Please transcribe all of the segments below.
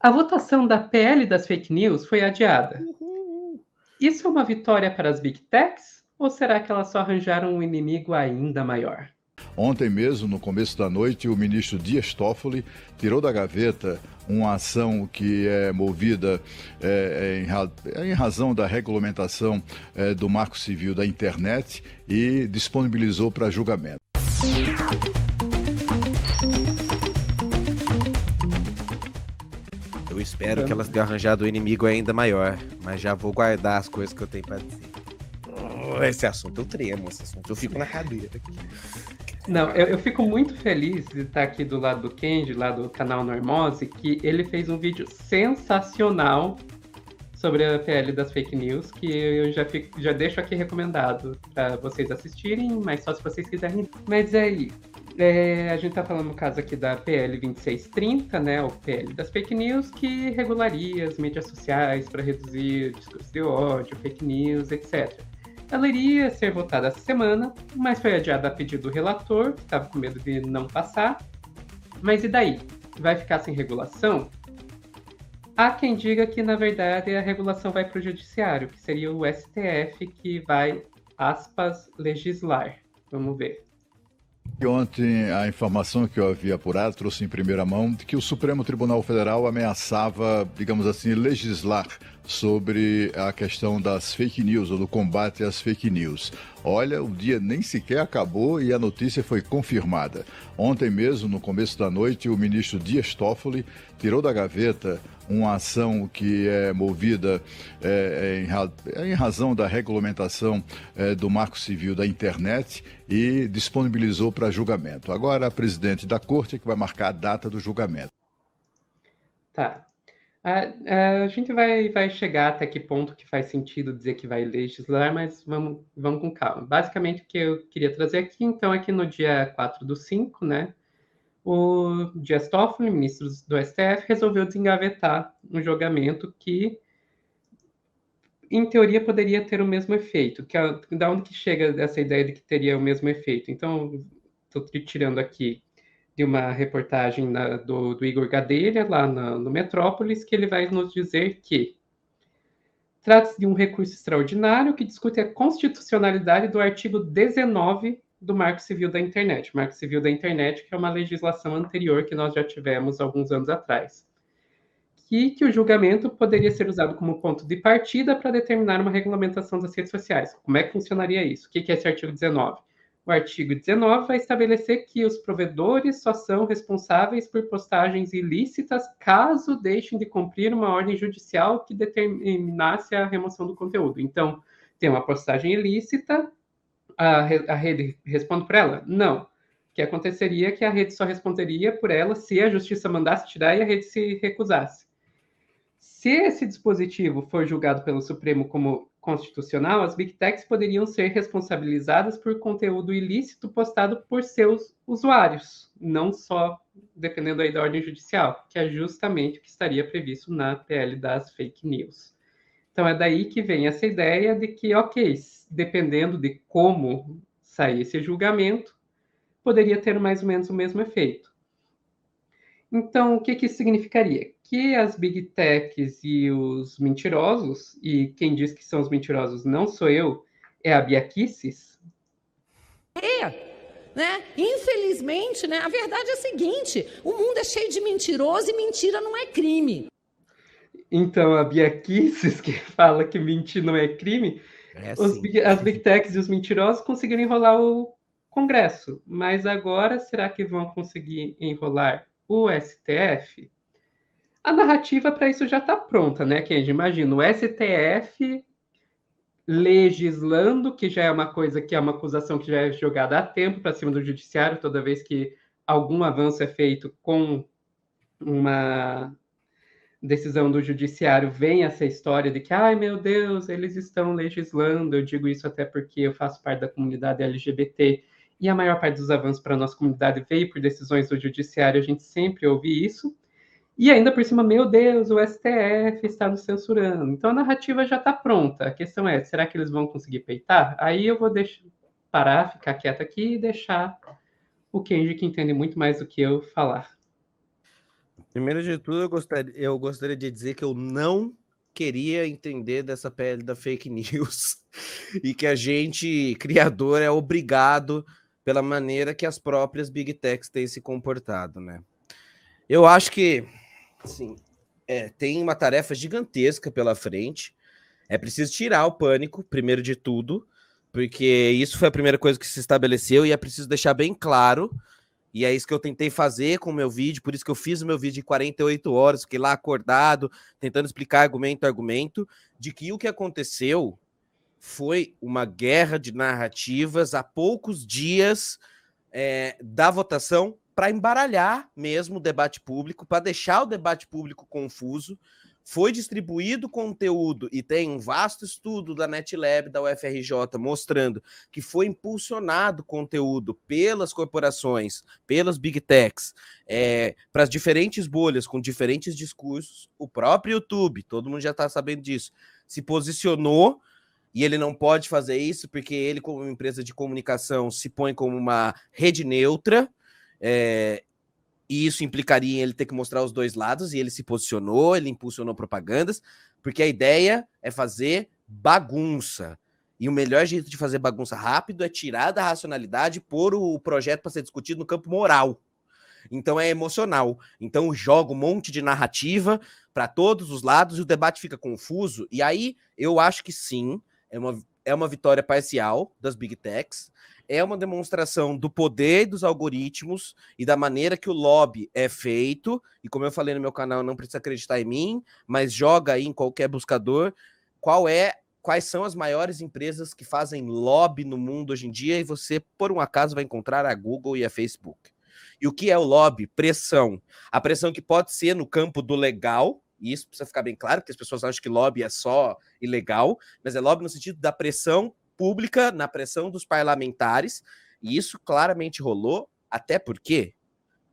A votação da PL das fake news foi adiada. Uhul. Isso é uma vitória para as Big Techs? Ou será que elas só arranjaram um inimigo ainda maior? Ontem mesmo, no começo da noite, o ministro Dias Toffoli tirou da gaveta uma ação que é movida em razão da regulamentação do Marco Civil da Internet e disponibilizou para julgamento. Eu espero que elas tenham arranjado um inimigo ainda maior, mas já vou guardar as coisas que eu tenho pra dizer. Esse assunto eu tremo, esse assunto eu fico na cadeira aqui. Não, eu fico muito feliz de estar aqui do lado do Kenji, lá do canal Normose, que ele fez um vídeo sensacional sobre a PL das fake news, que eu já deixo aqui recomendado para vocês assistirem, mas só se vocês quiserem. Mas aí, a gente está falando no caso aqui da PL 2630, né, o PL das fake news, que regularia as mídias sociais para reduzir discurso de ódio, fake news, etc. Ela iria ser votada essa semana, mas foi adiada a pedido do relator, que estava com medo de não passar. Mas e daí? Vai ficar sem regulação? Há quem diga que, na verdade, a regulação vai para o judiciário, que seria o STF que vai, aspas, legislar. Vamos ver. E ontem, a informação que eu havia apurado trouxe em primeira mão de que o Supremo Tribunal Federal ameaçava, digamos assim, legislar sobre a questão das fake news ou do combate às fake news. Olha, o dia nem sequer acabou e a notícia foi confirmada. Ontem mesmo, no começo da noite, o ministro Dias Toffoli tirou da gaveta uma ação que é movida em razão da regulamentação do Marco Civil da Internet e disponibilizou para julgamento. Agora, a presidente da Corte é que vai marcar a data do julgamento. Tá. A gente vai chegar até que ponto que faz sentido dizer que vai legislar, mas vamos com calma. Basicamente, o que eu queria trazer aqui, então, é que no dia 4/5, né, o Dias Toffoli, ministro do STF, resolveu desengavetar um julgamento que, em teoria, poderia ter o mesmo efeito. Da onde que chega essa ideia de que teria o mesmo efeito? Então, estou tirando aqui de uma reportagem do Igor Gadelha, lá no Metrópolis, que ele vai nos dizer que trata-se de um recurso extraordinário que discute a constitucionalidade do artigo 19 do Marco Civil da Internet. O Marco Civil da Internet, que é uma legislação anterior que nós já tivemos alguns anos atrás. Que o julgamento poderia ser usado como ponto de partida para determinar uma regulamentação das redes sociais. Como é que funcionaria isso? O que é esse artigo 19? O artigo 19 vai estabelecer que os provedores só são responsáveis por postagens ilícitas caso deixem de cumprir uma ordem judicial que determinasse a remoção do conteúdo. Então, tem uma postagem ilícita, a rede responde por ela? Não. O que aconteceria é que a rede só responderia por ela se a justiça mandasse tirar e a rede se recusasse. Se esse dispositivo for julgado pelo Supremo como constitucional, as Big Techs poderiam ser responsabilizadas por conteúdo ilícito postado por seus usuários, não só dependendo aí da ordem judicial, que é justamente o que estaria previsto na PL das fake news. Então é daí que vem essa ideia de que, ok, dependendo de como sair esse julgamento, poderia ter mais ou menos o mesmo efeito. Então, o que isso significaria? Que as Big Techs e os mentirosos, e quem diz que são os mentirosos não sou eu, é a Bia Kicis. Né? Infelizmente, né, a verdade é a seguinte, o mundo é cheio de mentiroso e mentira não é crime. Então, a Bia Kicis, que fala que mentir não é crime, as Big Techs e os mentirosos conseguiram enrolar o Congresso. Mas agora, será que vão conseguir enrolar o STF? A narrativa para isso já está pronta, né, Kenji? Imagina, o STF legislando, que já é uma coisa que é uma acusação que já é jogada há tempo para cima do judiciário, toda vez que algum avanço é feito com uma decisão do judiciário, vem essa história de que, ai meu Deus, eles estão legislando. Eu digo isso até porque eu faço parte da comunidade LGBT e a maior parte dos avanços para a nossa comunidade veio por decisões do judiciário, a gente sempre ouve isso. E ainda por cima, meu Deus, o STF está nos censurando. Então a narrativa já está pronta. A questão é, será que eles vão conseguir peitar? Aí eu vou parar, ficar quieto aqui e deixar o Kenji, que entende muito mais do que eu, falar. Primeiro de tudo, eu gostaria de dizer que eu não queria entender dessa pele da fake news e que a gente, criador, é obrigado pela maneira que as próprias Big Techs têm se comportado, né? Eu acho que, assim, tem uma tarefa gigantesca pela frente. É preciso tirar o pânico, primeiro de tudo, porque isso foi a primeira coisa que se estabeleceu e é preciso deixar bem claro. E é isso que eu tentei fazer com o meu vídeo, por isso que eu fiz o meu vídeo de 48 horas, fiquei lá acordado, tentando explicar argumento a argumento, de que o que aconteceu foi uma guerra de narrativas há poucos dias da votação para embaralhar mesmo o debate público, para deixar o debate público confuso. Foi distribuído conteúdo e tem um vasto estudo da NetLab, da UFRJ, mostrando que foi impulsionado conteúdo pelas corporações, pelas Big Techs, para as diferentes bolhas, com diferentes discursos. O próprio YouTube, todo mundo já está sabendo disso, se posicionou, e ele não pode fazer isso porque ele, como uma empresa de comunicação, se põe como uma rede neutra, e isso implicaria em ele ter que mostrar os dois lados, e ele se posicionou, ele impulsionou propagandas, porque a ideia é fazer bagunça. E o melhor jeito de fazer bagunça rápido é tirar da racionalidade e pôr o projeto para ser discutido no campo moral. Então é emocional. Então joga um monte de narrativa para todos os lados e o debate fica confuso. E aí eu acho que sim, é uma vitória parcial das Big Techs, é uma demonstração do poder dos algoritmos e da maneira que o lobby é feito. E como eu falei no meu canal, não precisa acreditar em mim, mas joga aí em qualquer buscador quais são as maiores empresas que fazem lobby no mundo hoje em dia, e você, por um acaso, vai encontrar a Google e a Facebook. E o que é o lobby? Pressão. A pressão que pode ser no campo do legal, e isso precisa ficar bem claro, porque as pessoas acham que lobby é só ilegal, mas é lobby no sentido da pressão pública, na pressão dos parlamentares, e isso claramente rolou, até porque,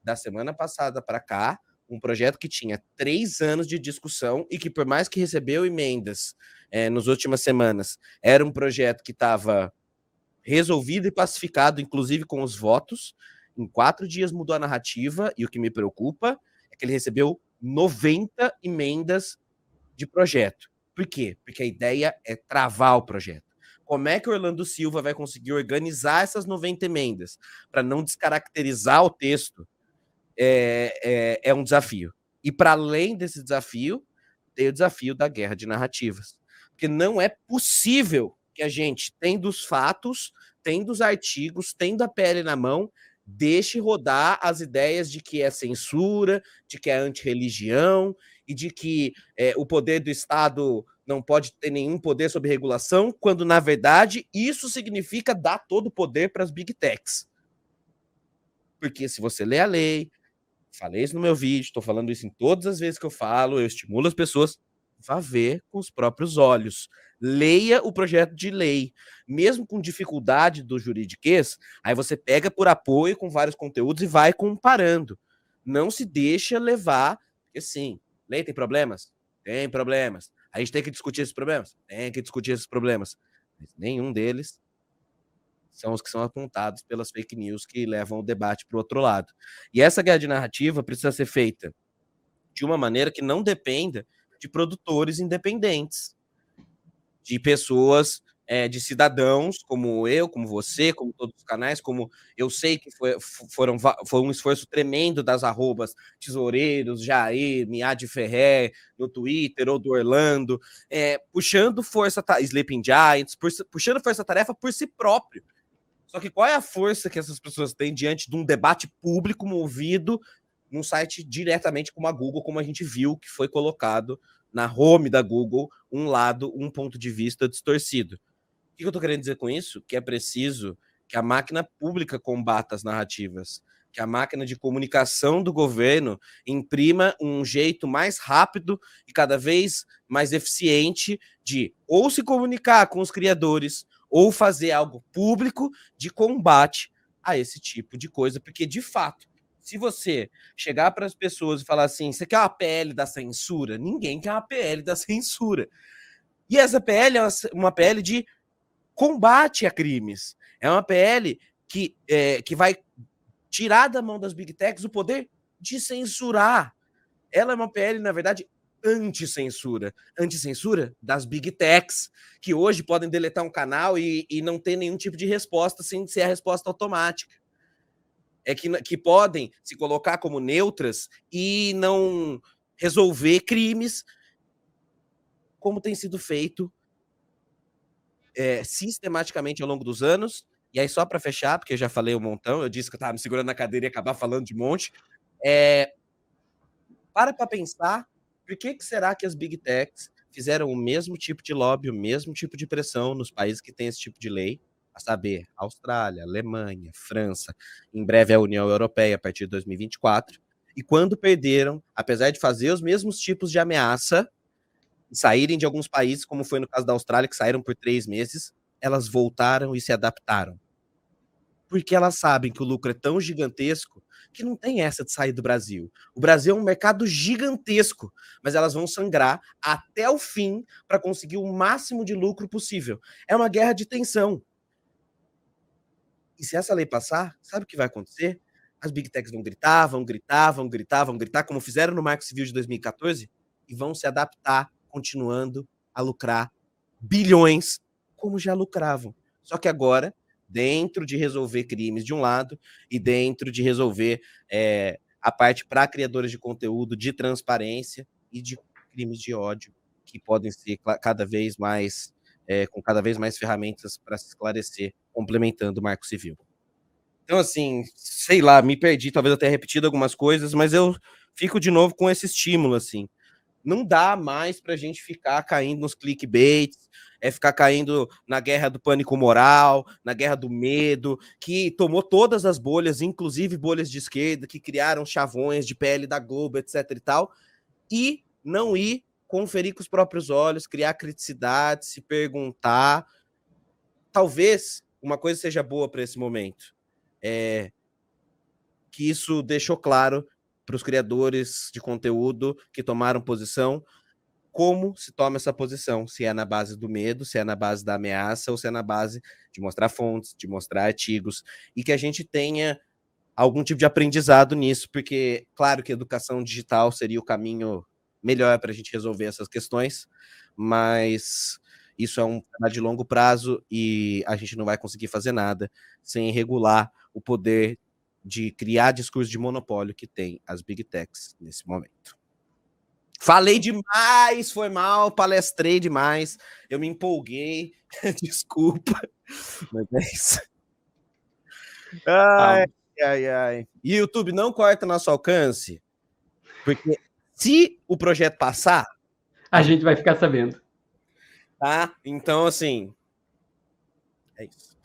da semana passada para cá, um projeto que tinha 3 anos de discussão e que, por mais que recebeu emendas nas últimas semanas, era um projeto que estava resolvido e pacificado, inclusive com os votos. Em 4 dias mudou a narrativa, e o que me preocupa é que ele recebeu 90 emendas de projeto. Por quê? Porque a ideia é travar o projeto. Como é que o Orlando Silva vai conseguir organizar essas 90 emendas para não descaracterizar o texto? É um desafio. E para além desse desafio, tem o desafio da guerra de narrativas. Porque não é possível que a gente, tendo os fatos, tendo os artigos, tendo a pele na mão, deixe rodar as ideias de que é censura, de que é antirreligião e de que o poder do Estado não pode ter nenhum poder sobre regulação, quando, na verdade, isso significa dar todo o poder para as Big Techs. Porque se você lê a lei, falei isso no meu vídeo, estou falando isso em todas as vezes que eu falo, eu estimulo as pessoas, vá ver com os próprios olhos. Leia o projeto de lei. Mesmo com dificuldade do juridiquês, aí você pega por apoio com vários conteúdos e vai comparando. Não se deixa levar, porque sim, lei tem problemas? Tem problemas. A gente tem que discutir esses problemas? Tem que discutir esses problemas. Mas nenhum deles são os que são apontados pelas fake news que levam o debate para o outro lado. E essa guerra de narrativa precisa ser feita de uma maneira que não dependa de produtores independentes, de pessoas, de cidadãos como eu, como você, como todos os canais, como eu sei que foi um esforço tremendo das arrobas Tesoureiros, Jair, Miad Ferrer, no Twitter, ou do Orlando, puxando Sleeping Giants, puxando força-tarefa por si próprio. Só que qual é a força que essas pessoas têm diante de um debate público movido num site diretamente como a Google, como a gente viu que foi colocado na home da Google, um ponto de vista distorcido. O que eu estou querendo dizer com isso? Que é preciso que a máquina pública combata as narrativas, que a máquina de comunicação do governo imprima um jeito mais rápido e cada vez mais eficiente de ou se comunicar com os criadores, ou fazer algo público de combate a esse tipo de coisa, porque, de fato, se você chegar para as pessoas e falar assim, você quer uma PL da censura? Ninguém quer uma PL da censura. E essa PL é uma PL de combate a crimes. É uma PL que vai tirar da mão das Big Techs o poder de censurar. ela é uma PL, na verdade, anti-censura. Anti-censura das Big Techs, que hoje podem deletar um canal e não ter nenhum tipo de resposta sem ser a resposta automática. É que podem se colocar como neutras e não resolver crimes, como tem sido feito sistematicamente ao longo dos anos. E aí, só para fechar, porque eu já falei um montão, eu disse que eu estava me segurando na cadeira e ia acabar falando de monte. Para pensar, por que será que as Big Techs fizeram o mesmo tipo de lobby, o mesmo tipo de pressão nos países que têm esse tipo de lei, a saber, Austrália, Alemanha, França, em breve a União Europeia, a partir de 2024, e quando perderam, apesar de fazer os mesmos tipos de ameaça, saírem de alguns países, como foi no caso da Austrália, que saíram por 3 meses, elas voltaram e se adaptaram. Porque elas sabem que o lucro é tão gigantesco que não tem essa de sair do Brasil. O Brasil é um mercado gigantesco, mas elas vão sangrar até o fim para conseguir o máximo de lucro possível. É uma guerra de tensão. E se essa lei passar, sabe o que vai acontecer? As Big Techs vão gritar, vão gritar, vão gritar, vão gritar, como fizeram no Marco Civil de 2014, e vão se adaptar, continuando a lucrar bilhões, como já lucravam. Só que agora, dentro de resolver crimes de um lado e dentro de resolver a parte para criadores de conteúdo, de transparência e de crimes de ódio, que podem ser cada vez mais, com cada vez mais ferramentas para se esclarecer, complementando o Marco Civil. Então, assim, sei lá, me perdi, talvez eu tenha repetido algumas coisas, mas eu fico de novo com esse estímulo, assim. Não dá mais pra gente ficar caindo nos clickbaits, ficar caindo na guerra do pânico moral, na guerra do medo, que tomou todas as bolhas, inclusive bolhas de esquerda, que criaram chavões de PL da Globo, etc e tal, e não ir conferir com os próprios olhos, criar criticidade, se perguntar. Talvez uma coisa seja boa para esse momento, que isso deixou claro para os criadores de conteúdo que tomaram posição, como se toma essa posição, se é na base do medo, se é na base da ameaça, ou se é na base de mostrar fontes, de mostrar artigos, e que a gente tenha algum tipo de aprendizado nisso, porque, claro que educação digital seria o caminho melhor para a gente resolver essas questões, mas isso é um trabalho de longo prazo e a gente não vai conseguir fazer nada sem regular o poder de criar discurso de monopólio que tem as Big Techs nesse momento. Falei demais, foi mal, palestrei demais, eu me empolguei, desculpa, mas é isso. Ai. E YouTube não corta nosso alcance, porque se o projeto passar, a gente vai ficar sabendo. Tá? Então, assim, é isso.